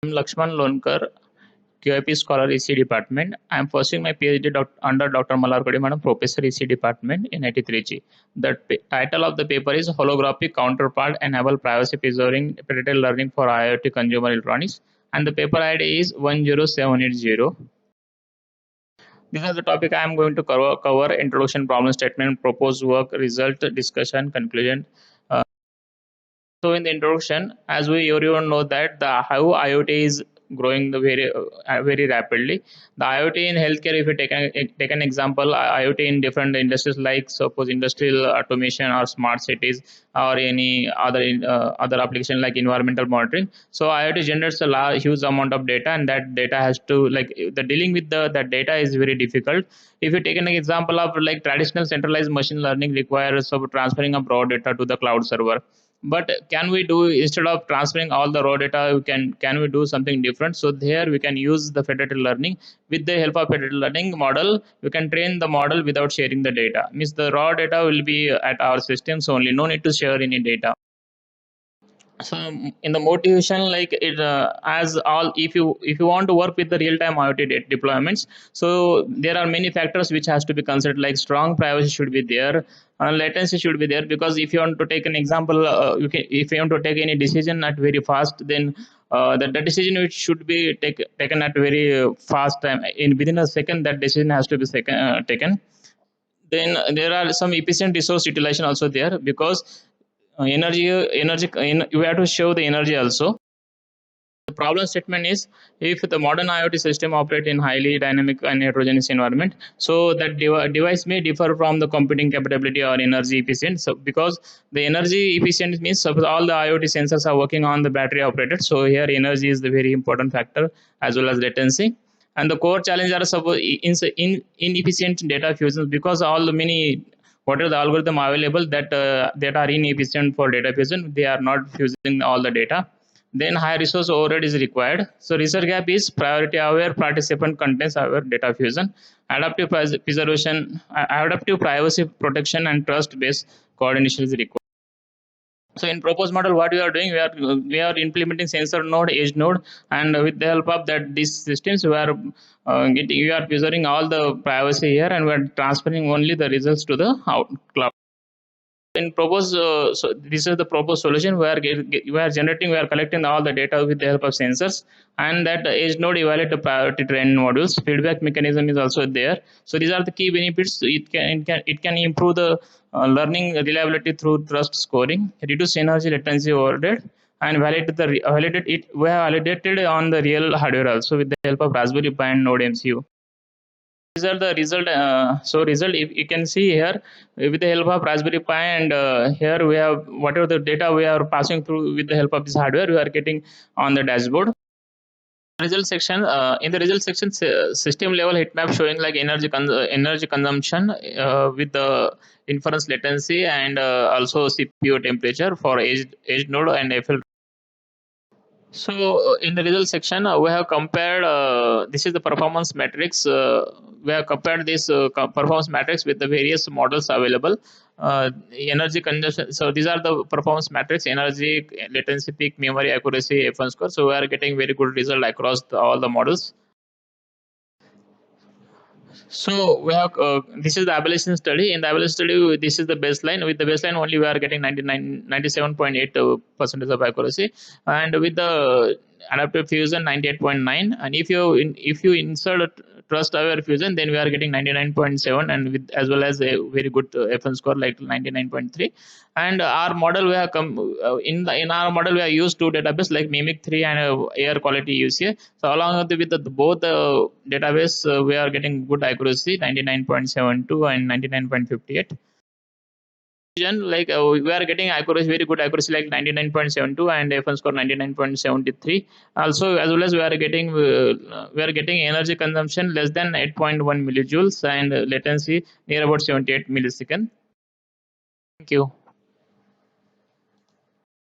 I'm Lakshman Lonkar, QIP Scholar EC Department. I am pursuing my PhD under Dr. Malarkodi Madam, Professor EC Department in 93G. The title of the paper is Holographic Counterpart Enable Privacy-Preserving Federated Learning for IoT Consumer Electronics, and the paper ID is 10780. These are the topic I am going to cover introduction, problem statement, proposed work, result, discussion, conclusion. So in the introduction, as we everyone know that the how IoT is growing the very rapidly. The IoT in healthcare, if you take an example, IoT in different industries like suppose industrial automation or smart cities or any other application like environmental monitoring. So IoT generates a huge amount of data, and that data has to like the dealing with that data is very difficult. If you take an example of like traditional centralized machine learning requires of transferring of raw data to the cloud server, but can we do instead of transferring all the raw data, we can we do something different? So there we can use the federated learning. With the help of federated learning model, we can train the model without sharing the data. Means the raw data will be at our systems only, no need to share any data. So in the motivation, like it as all, if you want to work with the real time IoT deployments, so there are many factors which has to be considered, like strong privacy should be there, latency should be there, because if you want to take an example, if you want to take any decision at very fast, then the decision which should be taken at very fast time, in within a second that decision has to be taken. Then there are some efficient resource utilization also there, because we have to show the energy also. The problem statement is, if the modern IoT system operate in highly dynamic and heterogeneous environment, so that device may differ from the computing capability or energy efficient. So because the energy efficient means suppose all the IoT sensors are working on the battery operated, so here energy is the very important factor, as well as latency. And the core challenge are suppose inefficient data fusion, because all the many what are the algorithm available that are inefficient for data fusion, they are not fusing all the data. Then high resource overhead is required. So research gap is priority aware, participant contains aware data fusion, adaptive preservation, adaptive privacy protection, and trust based coordination is required. So in proposed model, what we are doing, we are implementing sensor node, edge node, and with the help of that these systems, we are preserving all the privacy here, and we are transferring only the results to the cloud. In proposed, so this is the proposed solution. We are collecting all the data with the help of sensors, and that edge node evaluate the priority train modules. Feedback mechanism is also there. So these are the key benefits. It can improve the learning reliability through trust scoring, reduce energy latency overhead, and we have validated on the real hardware also with the help of Raspberry Pi and Node MCU. These are the result. So result, if you can see here, with the help of Raspberry Pi, and here we have whatever the data we are passing through with the help of this hardware, we are getting on the dashboard. Result section, in the result section, system level heat map showing like energy consumption with the inference latency, and also CPU temperature for edge node and FL. So in the result section, we have compared. This is the performance matrix. We have compared this performance matrix with the various models available. Energy consumption. So these are the performance matrix: energy, latency, peak, memory, accuracy, F1 score. So we are getting very good result across all the models. So we have this is the evaluation study. In the evaluation study, this is the baseline. With the baseline only, we are getting 97.8 percentage of accuracy, and with the adaptive fusion 98.9. And if you insert trust aware fusion, then we are getting 99.7, and with as well as a very good FN score like 99.3. And our model, we have in our model we have used two database like Mimic 3 and air quality UCA. So along with both the database, we are getting good accuracy 99.72 and 99.58. Like we are getting accuracy, very good accuracy like 99.72, and FN score 99.73. Also, as well as we are getting energy consumption less than 8.1 millijoules, and latency near about 78 milliseconds. Thank you.